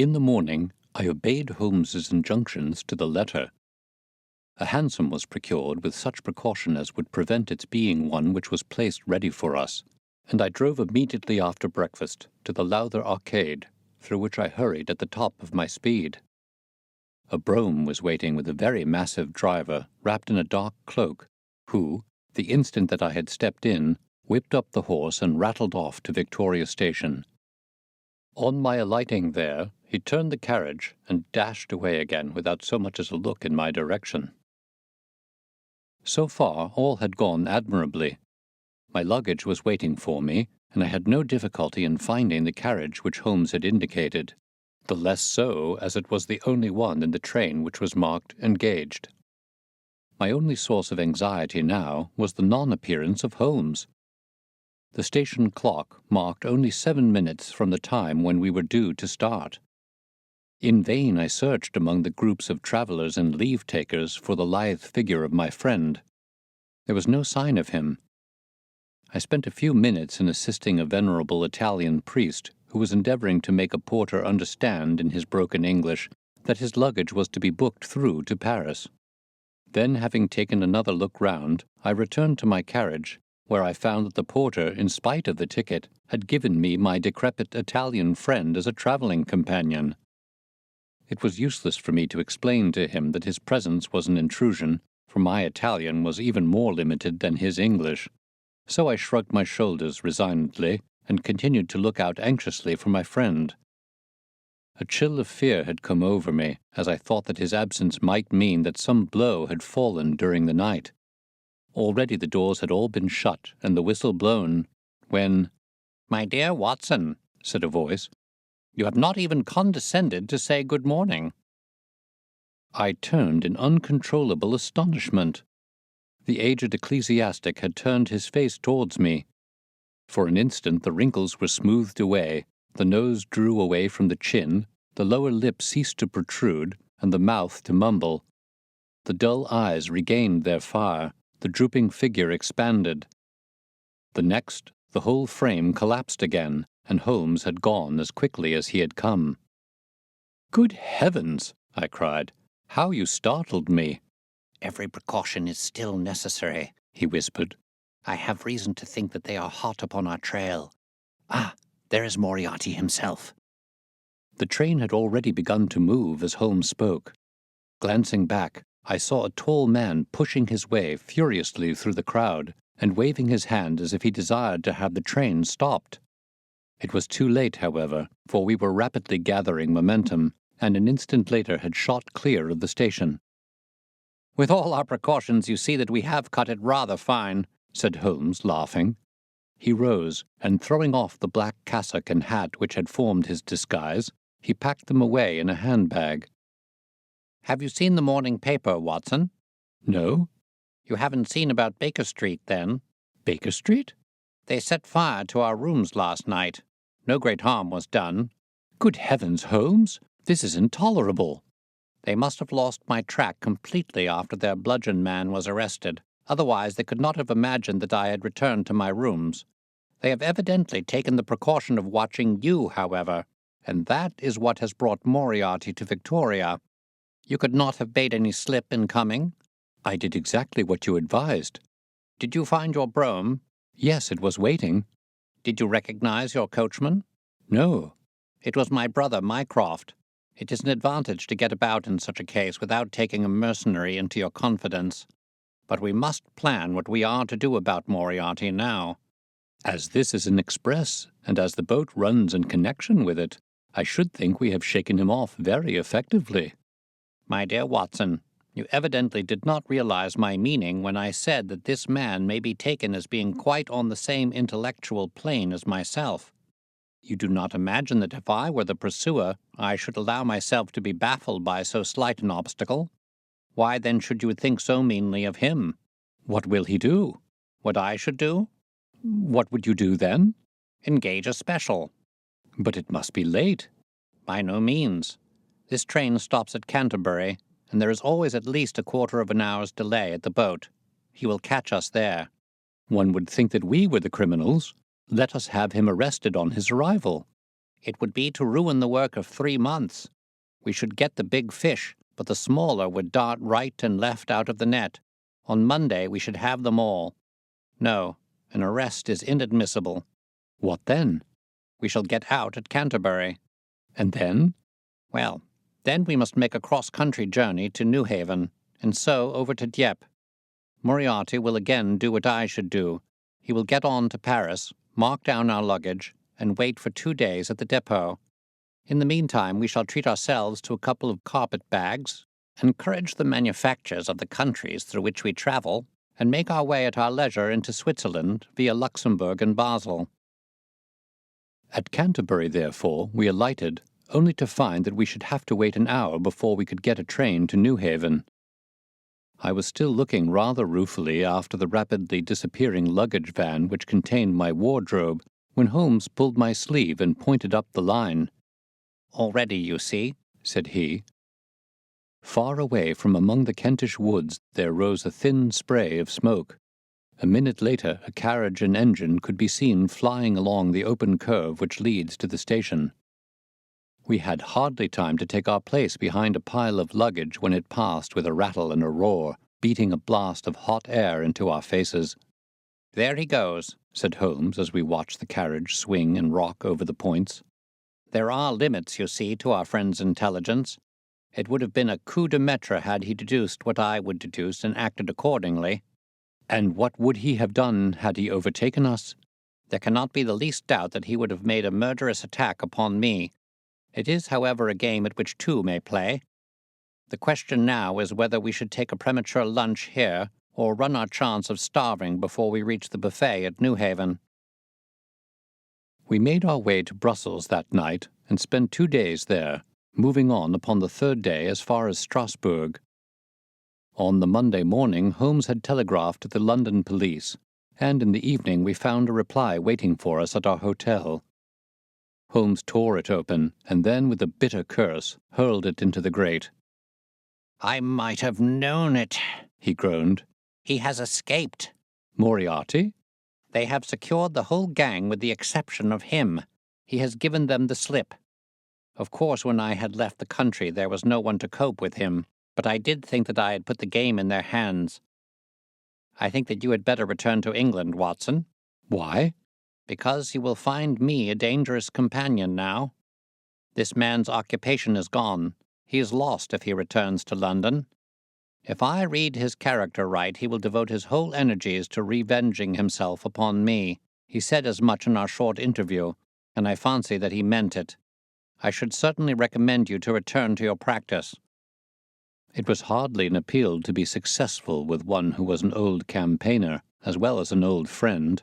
In the morning, I obeyed Holmes's injunctions to the letter. A hansom was procured with such precaution as would prevent its being one which was placed ready for us, and I drove immediately after breakfast to the Lowther Arcade, through which I hurried at the top of my speed. A brougham was waiting with a very massive driver, wrapped in a dark cloak, who, the instant that I had stepped in, whipped up the horse and rattled off to Victoria Station. On my alighting there, he turned the carriage and dashed away again without so much as a look in my direction. So far, all had gone admirably. My luggage was waiting for me, and I had no difficulty in finding the carriage which Holmes had indicated, the less so as it was the only one in the train which was marked engaged. My only source of anxiety now was the non-appearance of Holmes. The station clock marked only 7 minutes from the time when we were due to start. In vain I searched among the groups of travellers and leave-takers for the lithe figure of my friend. There was no sign of him. I spent a few minutes in assisting a venerable Italian priest who was endeavouring to make a porter understand in his broken English that his luggage was to be booked through to Paris. Then, having taken another look round, I returned to my carriage, where I found that the porter, in spite of the ticket, had given me my decrepit Italian friend as a travelling companion. It was useless for me to explain to him that his presence was an intrusion, for my Italian was even more limited than his English. So I shrugged my shoulders resignedly and continued to look out anxiously for my friend. A chill of fear had come over me, as I thought that his absence might mean that some blow had fallen during the night. Already the doors had all been shut and the whistle blown, when, "My dear Watson," said a voice, "you have not even condescended to say good morning." I turned in uncontrollable astonishment. The aged ecclesiastic had turned his face towards me. For an instant the wrinkles were smoothed away, the nose drew away from the chin, the lower lip ceased to protrude, and the mouth to mumble. The dull eyes regained their fire, the drooping figure expanded. The next, the whole frame collapsed again, and Holmes had gone as quickly as he had come. "Good heavens!" I cried. "How you startled me!" "Every precaution is still necessary," he whispered. "I have reason to think that they are hot upon our trail. Ah, there is Moriarty himself." The train had already begun to move as Holmes spoke. Glancing back, I saw a tall man pushing his way furiously through the crowd and waving his hand as if he desired to have the train stopped. It was too late, however, for we were rapidly gathering momentum, and an instant later had shot clear of the station. "With all our precautions, you see that we have cut it rather fine," said Holmes, laughing. He rose, and throwing off the black cassock and hat which had formed his disguise, he packed them away in a handbag. "Have you seen the morning paper, Watson?" "No." "You haven't seen about Baker Street, then?" "Baker Street?" "They set fire to our rooms last night. No great harm was done." "Good heavens, Holmes! This is intolerable." "They must have lost my track completely after their bludgeon man was arrested. Otherwise they could not have imagined that I had returned to my rooms. They have evidently taken the precaution of watching you, however, and that is what has brought Moriarty to Victoria. You could not have made any slip in coming?" "I did exactly what you advised." "Did you find your brougham?" "Yes, it was waiting." "Did you recognize your coachman?" "No." "It was my brother, Mycroft. It is an advantage to get about in such a case without taking a mercenary into your confidence. But we must plan what we are to do about Moriarty now." "As this is an express, and as the boat runs in connection with it, I should think we have shaken him off very effectively." "My dear Watson, you evidently did not realize my meaning when I said that this man may be taken as being quite on the same intellectual plane as myself. You do not imagine that if I were the pursuer, I should allow myself to be baffled by so slight an obstacle? Why then should you think so meanly of him?" "What will he do?" "What I should do?" "What would you do then?" "Engage a special." "But it must be late." "By no means. This train stops at Canterbury, and there is always at least a quarter of an hour's delay at the boat. He will catch us there." "One would think that we were the criminals. Let us have him arrested on his arrival." It would be to ruin the work of 3 months. We should get the big fish, but the smaller would dart right and left out of the net. On Monday we should have them all. No, an arrest is inadmissible. What then? We shall get out at Canterbury. And then? Well, then we must make a cross-country journey to Newhaven, and so over to Dieppe. Moriarty will again do what I should do. He will get on to Paris, mark down our luggage, and wait for 2 days at the depot. In the meantime, we shall treat ourselves to a couple of carpet bags, encourage the manufactures of the countries through which we travel, and make our way at our leisure into Switzerland via Luxembourg and Basel. At Canterbury, therefore, we alighted, only to find that we should have to wait an hour before we could get a train to Newhaven. I was still looking rather ruefully after the rapidly disappearing luggage van which contained my wardrobe, when Holmes pulled my sleeve and pointed up the line. "Already, you see," said he. Far away from among the Kentish woods there rose a thin spray of smoke. A minute later a carriage and engine could be seen flying along the open curve which leads to the station. We had hardly time to take our place behind a pile of luggage when it passed with a rattle and a roar, beating a blast of hot air into our faces. "There he goes," said Holmes as we watched the carriage swing and rock over the points. "There are limits, you see, to our friend's intelligence. It would have been a coup de maître had he deduced what I would deduce and acted accordingly." "And what would he have done had he overtaken us?" "There cannot be the least doubt that he would have made a murderous attack upon me. It is, however, a game at which two may play. The question now is whether we should take a premature lunch here or run our chance of starving before we reach the buffet at Newhaven." We made our way to Brussels that night and spent 2 days there, moving on upon the 3rd day as far as Strasbourg. On the Monday morning Holmes had telegraphed to the London police, and in the evening we found a reply waiting for us at our hotel. Holmes tore it open, and then, with a bitter curse, hurled it into the grate. "I might have known it," he groaned. "He has escaped." "Moriarty?" "They have secured the whole gang with the exception of him. He has given them the slip. Of course, when I had left the country there was no one to cope with him, but I did think that I had put the game in their hands. I think that you had better return to England, Watson." "Why?" "Because you will find me a dangerous companion now. This man's occupation is gone. He is lost if he returns to London. If I read his character right, he will devote his whole energies to revenging himself upon me. He said as much in our short interview, and I fancy that he meant it. I should certainly recommend you to return to your practice." It was hardly an appeal to be successful with one who was an old campaigner, as well as an old friend.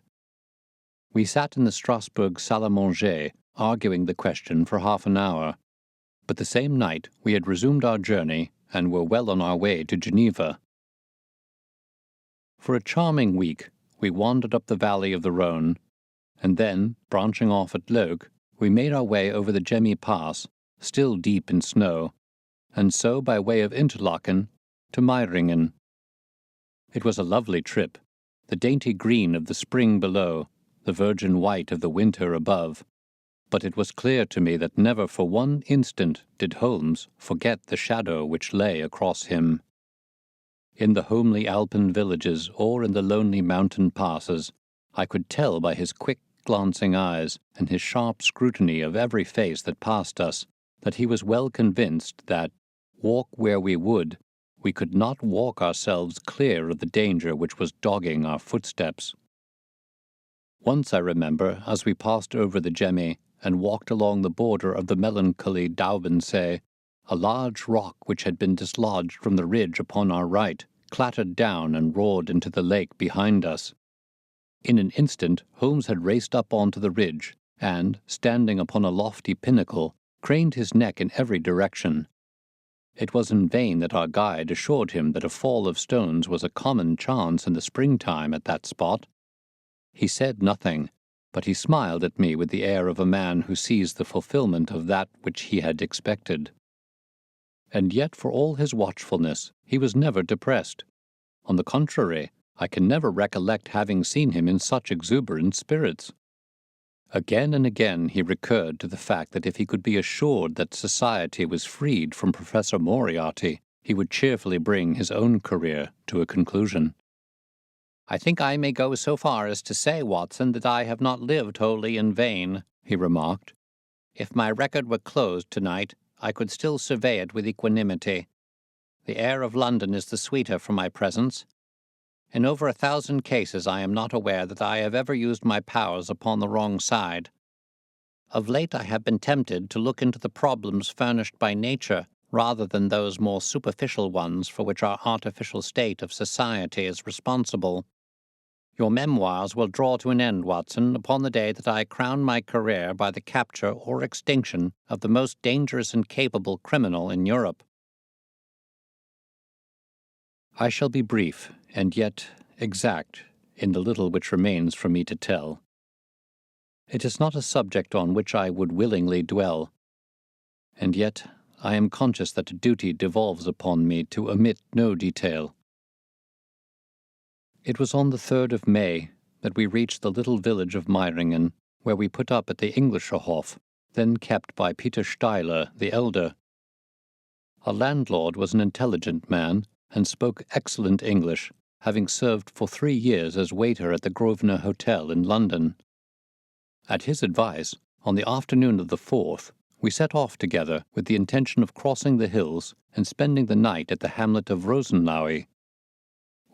We sat in the Strasbourg salle à manger, arguing the question for half an hour. But the same night we had resumed our journey and were well on our way to Geneva. For a charming week we wandered up the valley of the Rhone, and then, branching off at Leuk, we made our way over the Gemmi Pass, still deep in snow, and so by way of Interlaken to Meiringen. It was a lovely trip, the dainty green of the spring below, the virgin white of the winter above, but it was clear to me that never for one instant did Holmes forget the shadow which lay across him. In the homely Alpine villages or in the lonely mountain passes, I could tell by his quick, glancing eyes and his sharp scrutiny of every face that passed us that he was well convinced that, walk where we would, we could not walk ourselves clear of the danger which was dogging our footsteps. Once I remember, as we passed over the Gemmi and walked along the border of the melancholy Daubensee, a large rock which had been dislodged from the ridge upon our right clattered down and roared into the lake behind us. In an instant Holmes had raced up onto the ridge, and, standing upon a lofty pinnacle, craned his neck in every direction. It was in vain that our guide assured him that a fall of stones was a common chance in the springtime at that spot. He said nothing, but he smiled at me with the air of a man who sees the fulfillment of that which he had expected. And yet, for all his watchfulness, he was never depressed. On the contrary, I can never recollect having seen him in such exuberant spirits. Again and again he recurred to the fact that if he could be assured that society was freed from Professor Moriarty, he would cheerfully bring his own career to a conclusion. "I think I may go so far as to say, Watson, that I have not lived wholly in vain," he remarked. "If my record were closed tonight, I could still survey it with equanimity. The air of London is the sweeter for my presence. In over 1,000 cases I am not aware that I have ever used my powers upon the wrong side. Of late I have been tempted to look into the problems furnished by nature rather than those more superficial ones for which our artificial state of society is responsible. Your memoirs will draw to an end, Watson, upon the day that I crown my career by the capture or extinction of the most dangerous and capable criminal in Europe." I shall be brief, and yet exact, in the little which remains for me to tell. It is not a subject on which I would willingly dwell, and yet I am conscious that a duty devolves upon me to omit no detail. It was on the 3rd of May that we reached the little village of Meiringen, where we put up at the Englischerhof, then kept by Peter Steiler the elder. Our landlord was an intelligent man, and spoke excellent English, having served for 3 years as waiter at the Grosvenor Hotel in London. At his advice, on the afternoon of the 4th, we set off together with the intention of crossing the hills and spending the night at the hamlet of Rosenlaui.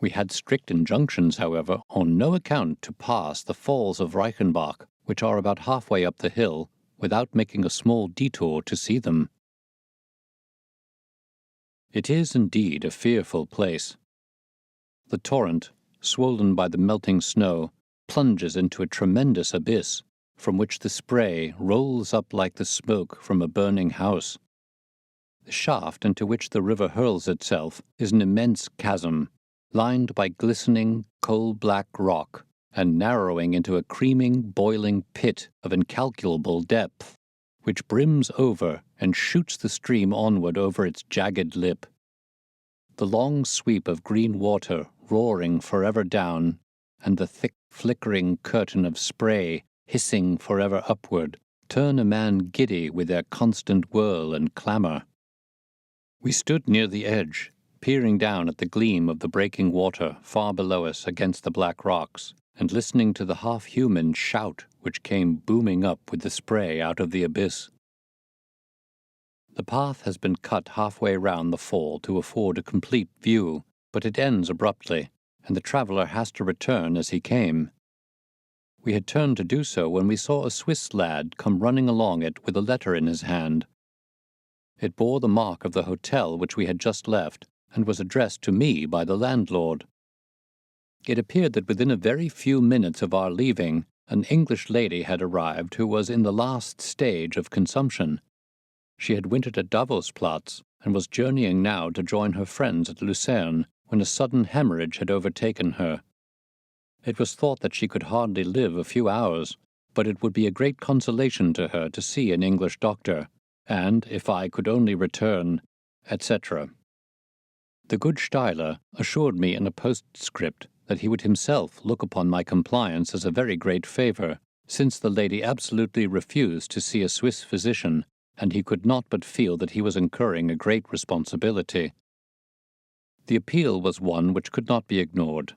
We had strict injunctions, however, on no account to pass the falls of Reichenbach, which are about halfway up the hill, without making a small detour to see them. It is indeed a fearful place. The torrent, swollen by the melting snow, plunges into a tremendous abyss, from which the spray rolls up like the smoke from a burning house. The shaft into which the river hurls itself is an immense chasm, lined by glistening, coal-black rock, and narrowing into a creaming, boiling pit of incalculable depth, which brims over and shoots the stream onward over its jagged lip. The long sweep of green water roaring forever down, and the thick, flickering curtain of spray hissing forever upward, turn a man giddy with their constant whirl and clamor. We stood near the edge, peering down at the gleam of the breaking water far below us against the black rocks, and listening to the half-human shout which came booming up with the spray out of the abyss. The path has been cut halfway round the fall to afford a complete view, but it ends abruptly, and the traveller has to return as he came. We had turned to do so when we saw a Swiss lad come running along it with a letter in his hand. It bore the mark of the hotel which we had just left, and was addressed to me by the landlord. It appeared that within a very few minutes of our leaving, an English lady had arrived who was in the last stage of consumption. She had wintered at Davosplatz, and was journeying now to join her friends at Lucerne, when a sudden hemorrhage had overtaken her. It was thought that she could hardly live a few hours, but it would be a great consolation to her to see an English doctor, and, if I could only return, etc. The good Steiler assured me in a postscript that he would himself look upon my compliance as a very great favor, since the lady absolutely refused to see a Swiss physician, and he could not but feel that he was incurring a great responsibility. The appeal was one which could not be ignored.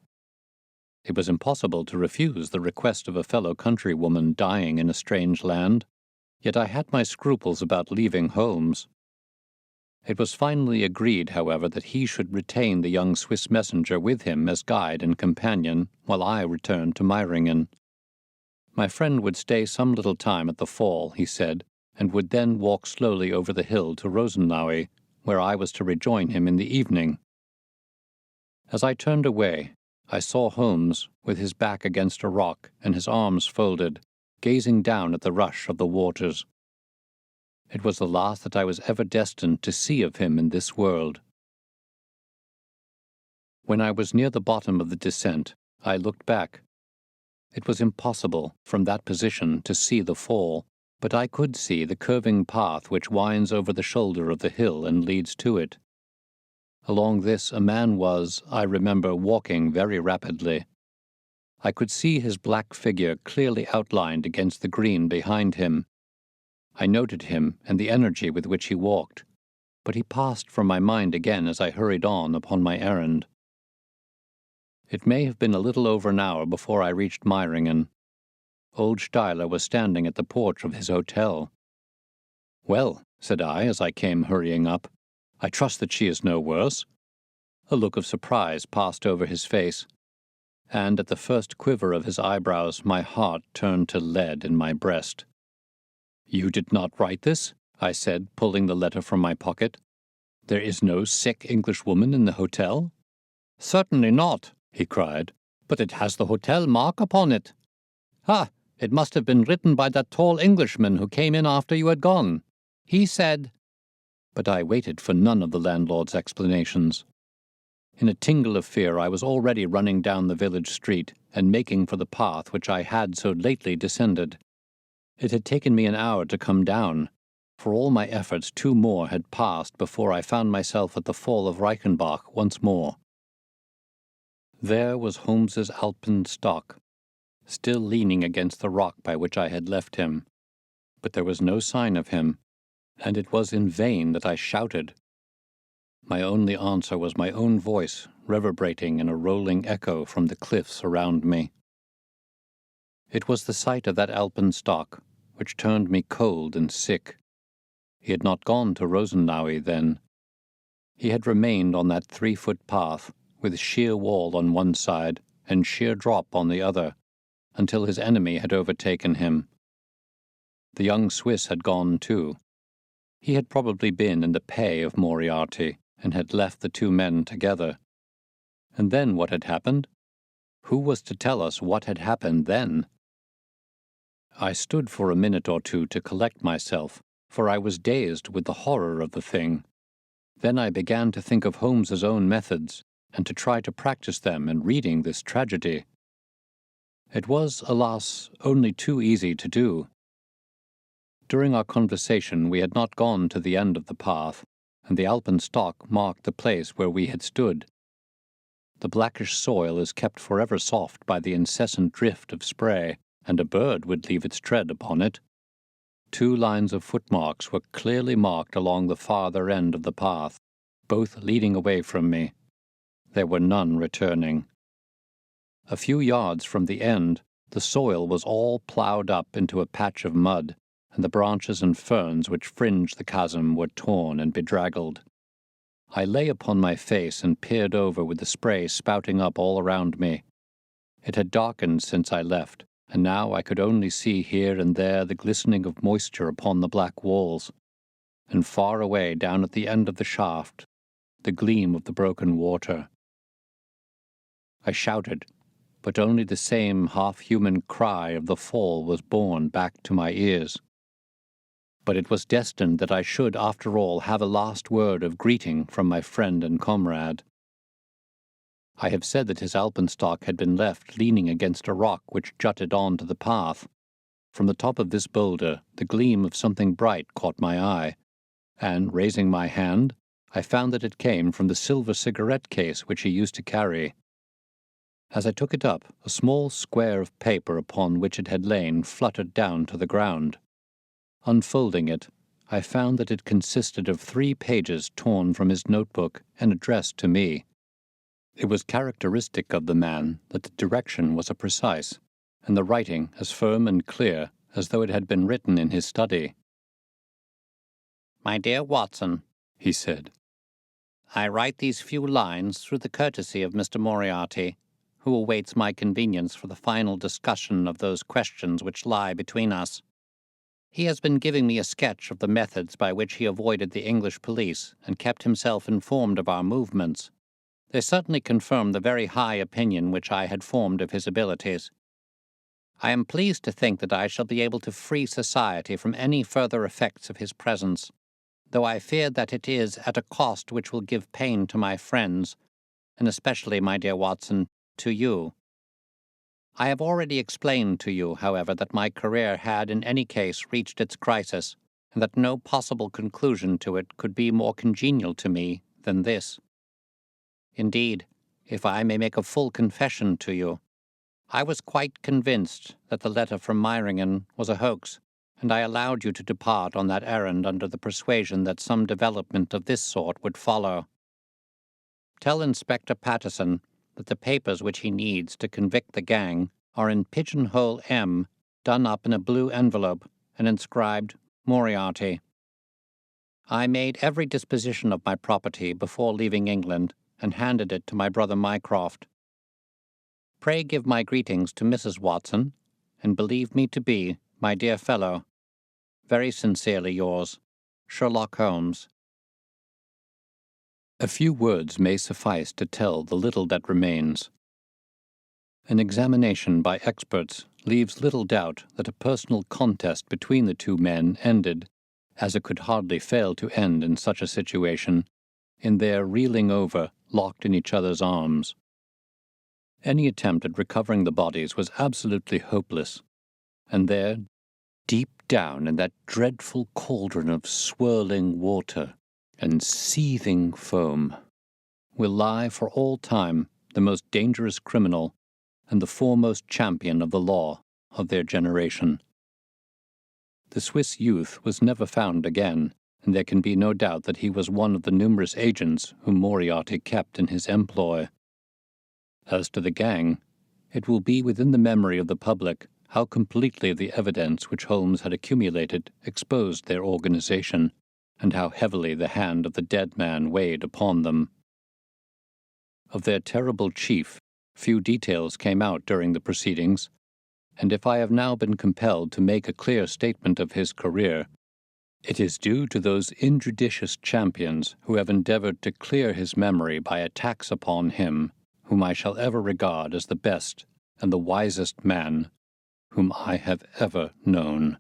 It was impossible to refuse the request of a fellow countrywoman dying in a strange land, yet I had my scruples about leaving Holmes. It was finally agreed, however, that he should retain the young Swiss messenger with him as guide and companion, while I returned to Meiringen. My friend would stay some little time at the fall, he said, and would then walk slowly over the hill to Rosenlaui, where I was to rejoin him in the evening. As I turned away, I saw Holmes, with his back against a rock and his arms folded, gazing down at the rush of the waters. It was the last that I was ever destined to see of him in this world. When I was near the bottom of the descent, I looked back. It was impossible, from that position, to see the fall, but I could see the curving path which winds over the shoulder of the hill and leads to it. Along this a man was, I remember, walking very rapidly. I could see his black figure clearly outlined against the green behind him. I noted him and the energy with which he walked, but he passed from my mind again as I hurried on upon my errand. It may have been a little over an hour before I reached Meiringen. Old Steiler was standing at the porch of his hotel. "Well," said I as I came hurrying up, "I trust that she is no worse." A look of surprise passed over his face, and at the first quiver of his eyebrows my heart turned to lead in my breast. "You did not write this?" I said, pulling the letter from my pocket. "There is no sick Englishwoman in the hotel?" "Certainly not," he cried, "but it has the hotel mark upon it. Ah, it must have been written by that tall Englishman who came in after you had gone. He said—" But I waited for none of the landlord's explanations. In a tingle of fear I was already running down the village street and making for the path which I had so lately descended. It had taken me an hour to come down. For all my efforts, 2 more had passed before I found myself at the fall of Reichenbach once more. There was Holmes's alpenstock, still leaning against the rock by which I had left him. But there was no sign of him, and it was in vain that I shouted. My only answer was my own voice reverberating in a rolling echo from the cliffs around me. It was the sight of that alpenstock which turned me cold and sick. He had not gone to Rosenlaui then. He had remained on that 3-foot path, with sheer wall on one side and sheer drop on the other, until his enemy had overtaken him. The young Swiss had gone too. He had probably been in the pay of Moriarty, and had left the 2 men together. And then what had happened? Who was to tell us what had happened then? I stood for a minute or two to collect myself, for I was dazed with the horror of the thing. Then I began to think of Holmes's own methods, and to try to practice them in reading this tragedy. It was, alas, only too easy to do. During our conversation we had not gone to the end of the path, and the alpenstock marked the place where we had stood. The blackish soil is kept forever soft by the incessant drift of spray, and a bird would leave its tread upon it. 2 lines of footmarks were clearly marked along the farther end of the path, both leading away from me. There were none returning. A few yards from the end, the soil was all ploughed up into a patch of mud, and the branches and ferns which fringed the chasm were torn and bedraggled. I lay upon my face and peered over with the spray spouting up all around me. It had darkened since I left, and now I could only see here and there the glistening of moisture upon the black walls, and far away down at the end of the shaft, the gleam of the broken water. I shouted, but only the same half-human cry of the fall was borne back to my ears. But it was destined that I should, after all, have a last word of greeting from my friend and comrade. I have said that his alpenstock had been left leaning against a rock which jutted on to the path. From the top of this boulder, the gleam of something bright caught my eye, and, raising my hand, I found that it came from the silver cigarette case which he used to carry. As I took it up, a small square of paper upon which it had lain fluttered down to the ground. Unfolding it, I found that it consisted of 3 pages torn from his notebook and addressed to me. It was characteristic of the man that the direction was precise, and the writing as firm and clear as though it had been written in his study. "My dear Watson," he said, "I write these few lines through the courtesy of Mr. Moriarty, who awaits my convenience for the final discussion of those questions which lie between us. He has been giving me a sketch of the methods by which he avoided the English police and kept himself informed of our movements. They certainly confirm the very high opinion which I had formed of his abilities. I am pleased to think that I shall be able to free society from any further effects of his presence, though I fear that it is at a cost which will give pain to my friends, and especially, my dear Watson, to you. I have already explained to you, however, that my career had in any case reached its crisis, and that no possible conclusion to it could be more congenial to me than this. Indeed, if I may make a full confession to you, I was quite convinced that the letter from Meiringen was a hoax, and I allowed you to depart on that errand under the persuasion that some development of this sort would follow. Tell Inspector Patterson that the papers which he needs to convict the gang are in pigeonhole M, done up in a blue envelope, and inscribed Moriarty. I made every disposition of my property before leaving England, and handed it to my brother Mycroft. Pray give my greetings to Mrs. Watson, and believe me to be, my dear fellow, very sincerely yours, Sherlock Holmes. A few words may suffice to tell the little that remains. An examination by experts leaves little doubt that a personal contest between the two men ended, as it could hardly fail to end in such a situation, in their reeling over, locked in each other's arms. Any attempt at recovering the bodies was absolutely hopeless, and there, deep down in that dreadful cauldron of swirling water and seething foam, will lie for all time the most dangerous criminal and the foremost champion of the law of their generation. The Swiss youth was never found again, and there can be no doubt that he was one of the numerous agents whom Moriarty kept in his employ. As to the gang, it will be within the memory of the public how completely the evidence which Holmes had accumulated exposed their organization, and how heavily the hand of the dead man weighed upon them. Of their terrible chief, few details came out during the proceedings, and if I have now been compelled to make a clear statement of his career, it is due to those injudicious champions who have endeavored to clear his memory by attacks upon him, whom I shall ever regard as the best and the wisest man whom I have ever known.